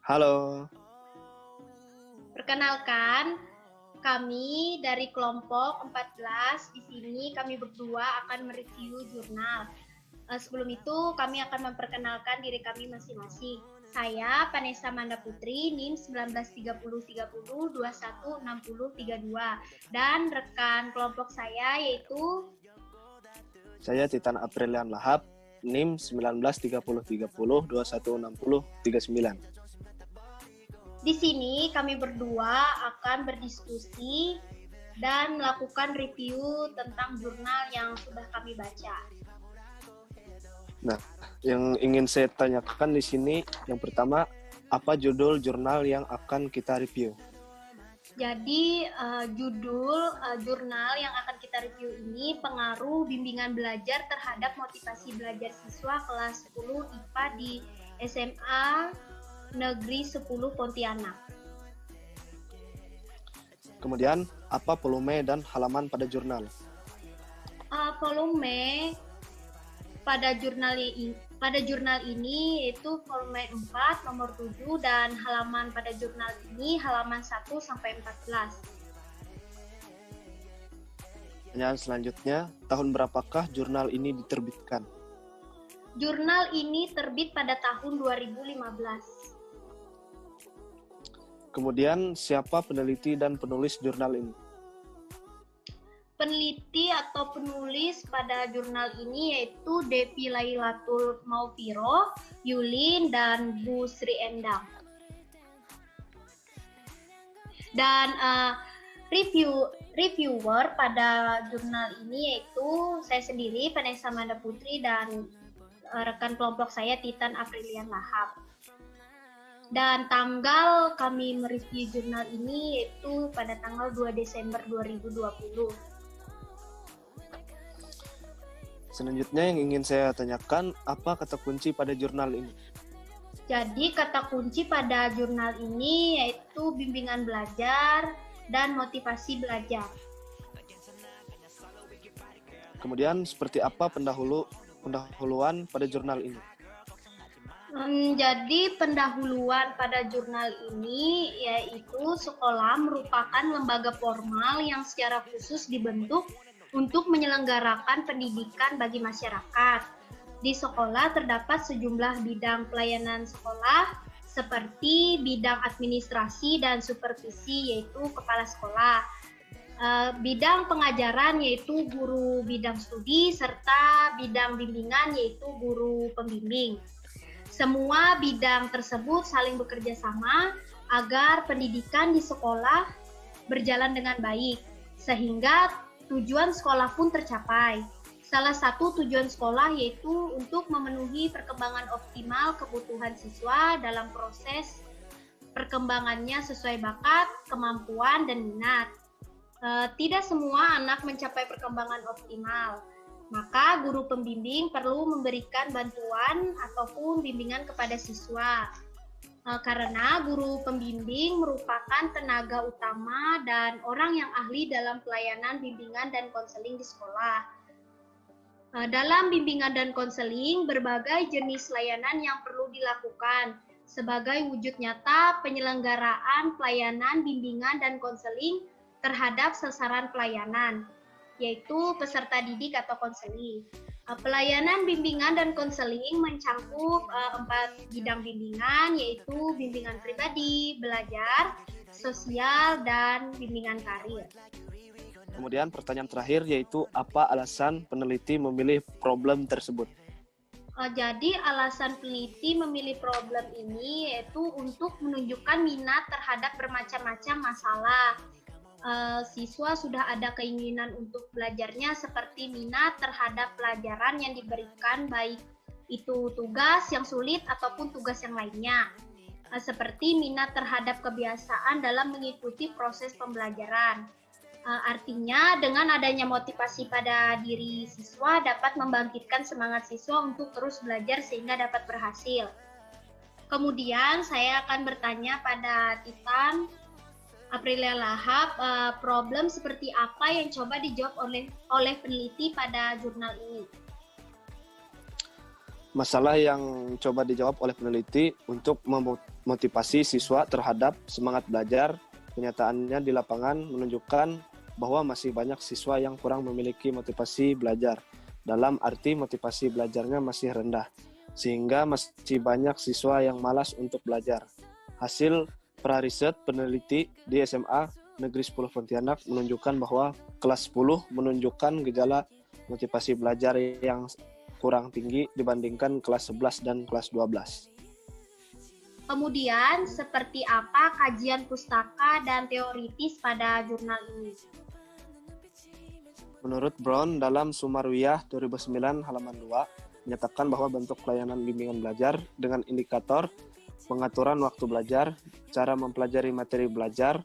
Halo, Perkenalkan, kami dari kelompok 14 di sini kami berdua akan mereview jurnal. Sebelum itu kami akan memperkenalkan diri kami masing-masing. Saya Vanessa Manda Putri, NIM 193030216032 dan rekan kelompok saya yaitu saya Titan Aprilian Lahap, NIM 193030216039. Di sini kami berdua akan berdiskusi dan melakukan review tentang jurnal yang sudah kami baca. Nah, yang ingin saya tanyakan di sini, yang pertama, apa judul jurnal yang akan kita review? Jadi judul jurnal yang akan kita review ini pengaruh bimbingan belajar terhadap motivasi belajar siswa kelas 10 IPA di SMA Negeri 10 Pontianak. Kemudian, apa volume dan halaman pada jurnal? Volume pada jurnal ini yaitu volume 4 nomor 7 dan halaman pada jurnal ini halaman 1 sampai 14. Pertanyaan selanjutnya, tahun berapakah jurnal ini diterbitkan? Jurnal ini terbit pada tahun 2015. Kemudian, siapa peneliti dan penulis jurnal ini? Peneliti atau penulis pada jurnal ini yaitu Devi Lailatul Maufiro, Yulin, dan Bu Sri Endang. Dan reviewer pada jurnal ini yaitu saya sendiri, Vanessa Manda Putri, dan rekan kelompok saya, Titan Aprilian Lahap. Dan tanggal kami mereview jurnal ini yaitu pada tanggal 2 Desember 2020. Selanjutnya yang ingin saya tanyakan, apa kata kunci pada jurnal ini? Jadi kata kunci pada jurnal ini yaitu bimbingan belajar dan motivasi belajar. Kemudian seperti apa pendahuluan pada jurnal ini? Jadi pendahuluan pada jurnal ini yaitu sekolah merupakan lembaga formal yang secara khusus dibentuk untuk menyelenggarakan pendidikan bagi masyarakat. Di sekolah terdapat sejumlah bidang pelayanan sekolah seperti bidang administrasi dan supervisi yaitu kepala sekolah. Bidang pengajaran yaitu guru bidang studi serta bidang bimbingan yaitu guru pembimbing. Semua bidang tersebut saling bekerja sama agar pendidikan di sekolah berjalan dengan baik, sehingga tujuan sekolah pun tercapai. Salah satu tujuan sekolah yaitu untuk memenuhi perkembangan optimal kebutuhan siswa dalam proses perkembangannya sesuai bakat, kemampuan, dan minat. Tidak semua anak mencapai perkembangan optimal. Maka guru pembimbing perlu memberikan bantuan ataupun bimbingan kepada siswa. Karena guru pembimbing merupakan tenaga utama dan orang yang ahli dalam pelayanan bimbingan dan konseling di sekolah. Dalam bimbingan dan konseling, berbagai jenis layanan yang perlu dilakukan sebagai wujud nyata penyelenggaraan pelayanan bimbingan dan konseling terhadap sasaran pelayanan, yaitu peserta didik atau konseling. Pelayanan bimbingan dan konseling mencakup 4 bidang bimbingan, yaitu bimbingan pribadi, belajar, sosial, dan bimbingan karir. Kemudian pertanyaan terakhir yaitu apa alasan peneliti memilih problem tersebut? Jadi alasan peneliti memilih problem ini yaitu untuk menunjukkan minat terhadap bermacam-macam masalah. Siswa sudah ada keinginan untuk belajarnya seperti minat terhadap pelajaran yang diberikan, baik itu tugas yang sulit ataupun tugas yang lainnya. Seperti minat terhadap kebiasaan dalam mengikuti proses pembelajaran. Artinya dengan adanya motivasi pada diri siswa dapat membangkitkan semangat siswa untuk terus belajar sehingga dapat berhasil. Kemudian saya akan bertanya pada Titan Aprilian Lahap, problem seperti apa yang coba dijawab oleh peneliti pada jurnal ini? Masalah yang coba dijawab oleh peneliti untuk memotivasi siswa terhadap semangat belajar. Kenyataannya di lapangan menunjukkan bahwa masih banyak siswa yang kurang memiliki motivasi belajar. Dalam arti motivasi belajarnya masih rendah, sehingga masih banyak siswa yang malas untuk belajar. Hasil pra-riset peneliti di SMA Negeri 10 Pontianak menunjukkan bahwa kelas 10 menunjukkan gejala motivasi belajar yang kurang tinggi dibandingkan kelas 11 dan kelas 12. Kemudian, seperti apa kajian pustaka dan teoritis pada jurnal ini? Menurut Brown, dalam Sumarwiyah 2009 halaman 2, menyatakan bahwa bentuk pelayanan bimbingan belajar dengan indikator pengaturan waktu belajar, cara mempelajari materi belajar,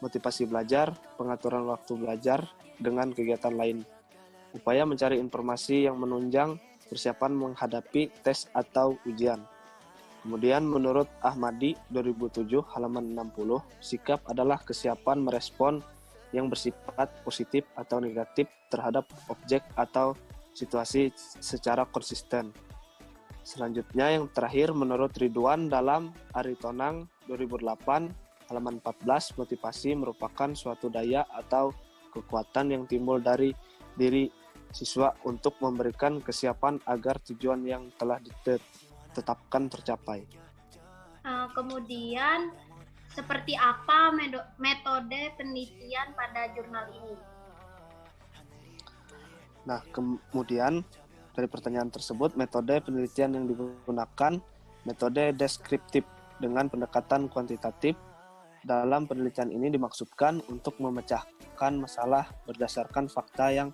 motivasi belajar, pengaturan waktu belajar dengan kegiatan lain. Upaya mencari informasi yang menunjang persiapan menghadapi tes atau ujian. Kemudian menurut Ahmadi 2007 halaman 60, sikap adalah kesiapan merespon yang bersifat positif atau negatif terhadap objek atau situasi secara konsisten. Selanjutnya yang terakhir menurut Ridwan dalam Aritonang 2008 halaman 14, motivasi merupakan suatu daya atau kekuatan yang timbul dari diri siswa untuk memberikan kesiapan agar tujuan yang telah ditetapkan tercapai. Kemudian, seperti apa metode penelitian pada jurnal ini? Nah, kemudian dari pertanyaan tersebut, metode penelitian yang digunakan metode deskriptif dengan pendekatan kuantitatif. Dalam penelitian ini dimaksudkan untuk memecahkan masalah berdasarkan fakta yang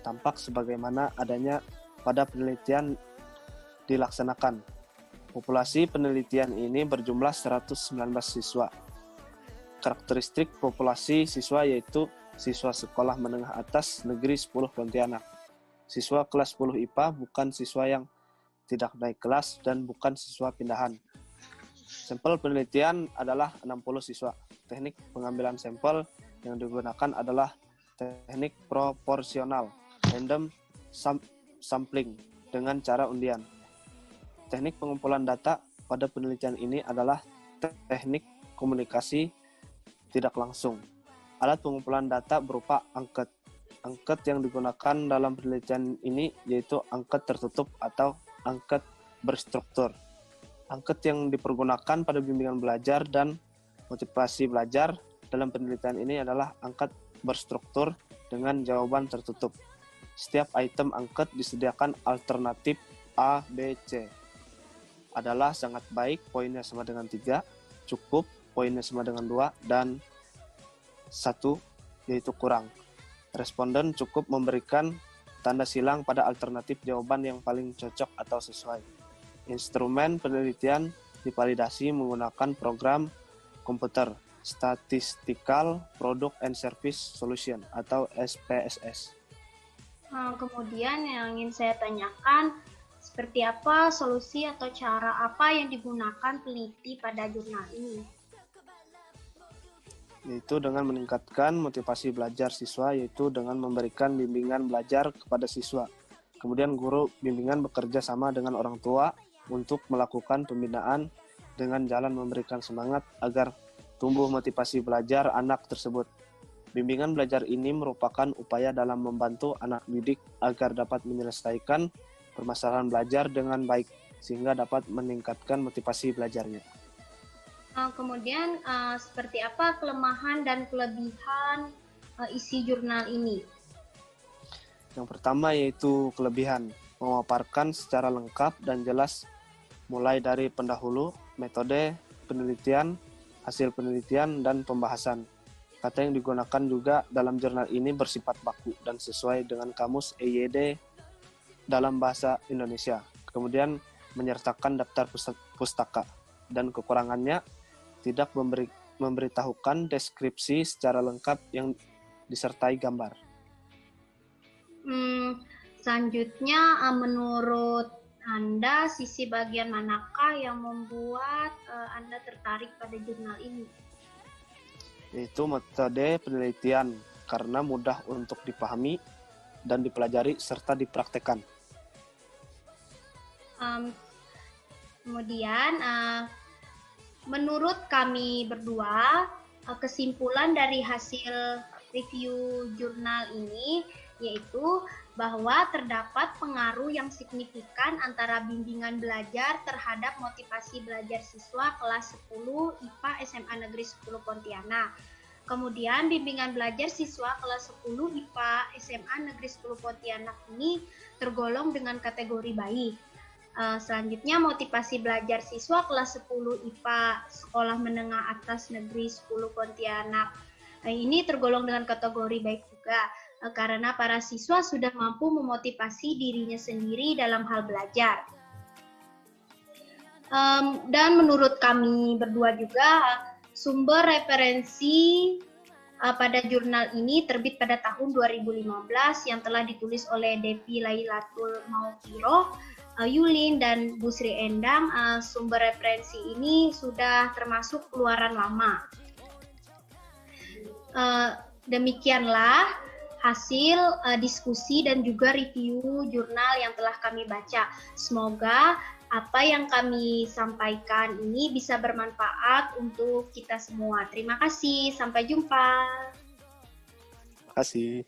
tampak sebagaimana adanya pada penelitian dilaksanakan. Populasi penelitian ini berjumlah 119 siswa. Karakteristik populasi siswa yaitu siswa sekolah menengah atas Negeri 10 Pontianak. Siswa kelas 10 IPA bukan siswa yang tidak naik kelas dan bukan siswa pindahan. Sampel penelitian adalah 60 siswa. Teknik pengambilan sampel yang digunakan adalah teknik proporsional, random sampling dengan cara undian. Teknik pengumpulan data pada penelitian ini adalah teknik komunikasi tidak langsung. Alat pengumpulan data berupa angket. Angket yang digunakan dalam penelitian ini yaitu angket tertutup atau angket berstruktur. Angket yang dipergunakan pada bimbingan belajar dan motivasi belajar dalam penelitian ini adalah angket berstruktur dengan jawaban tertutup. Setiap item angket disediakan alternatif A, B, C. Adalah sangat baik, poinnya sama dengan 3, cukup, poinnya sama dengan 2, dan 1, yaitu kurang. Responden cukup memberikan tanda silang pada alternatif jawaban yang paling cocok atau sesuai. Instrumen penelitian divalidasi menggunakan program komputer, Statistical Product and Service Solution atau SPSS. Kemudian yang ingin saya tanyakan, seperti apa solusi atau cara apa yang digunakan peneliti pada jurnal ini? Yaitu dengan meningkatkan motivasi belajar siswa, yaitu dengan memberikan bimbingan belajar kepada siswa. Kemudian guru bimbingan bekerja sama dengan orang tua untuk melakukan pembinaan dengan jalan memberikan semangat agar tumbuh motivasi belajar anak tersebut. Bimbingan belajar ini merupakan upaya dalam membantu anak didik agar dapat menyelesaikan permasalahan belajar dengan baik, sehingga dapat meningkatkan motivasi belajarnya. Kemudian, seperti apa kelemahan dan kelebihan isi jurnal ini? Yang pertama yaitu kelebihan, memaparkan secara lengkap dan jelas mulai dari pendahulu, metode penelitian, hasil penelitian, dan pembahasan. Kata yang digunakan juga dalam jurnal ini bersifat baku dan sesuai dengan kamus EYD dalam bahasa Indonesia. Kemudian menyertakan daftar pustaka, dan kekurangannya tidak memberitahukan deskripsi secara lengkap yang disertai gambar. Selanjutnya, menurut Anda, sisi bagian manakah yang membuat Anda tertarik pada jurnal ini? Yaitu metode penelitian, karena mudah untuk dipahami dan dipelajari serta dipraktekkan. Kemudian menurut kami berdua, kesimpulan dari hasil review jurnal ini yaitu bahwa terdapat pengaruh yang signifikan antara bimbingan belajar terhadap motivasi belajar siswa kelas 10 IPA SMA Negeri 10 Pontianak. Kemudian bimbingan belajar siswa kelas 10 IPA SMA Negeri 10 Pontianak ini tergolong dengan kategori baik. Selanjutnya motivasi belajar siswa kelas 10 IPA Sekolah Menengah Atas Negeri 10 Pontianak ini tergolong dengan kategori baik juga karena para siswa sudah mampu memotivasi dirinya sendiri dalam hal belajar. Dan menurut kami berdua juga sumber referensi pada jurnal ini terbit pada tahun 2015 yang telah ditulis oleh Devi Lailatul Mauqiroh, Yulin dan Bu Sri Endang. Sumber referensi ini sudah termasuk keluaran lama. Demikianlah hasil diskusi dan juga review jurnal yang telah kami baca. Semoga apa yang kami sampaikan ini bisa bermanfaat untuk kita semua. Terima kasih, sampai jumpa. Terima kasih.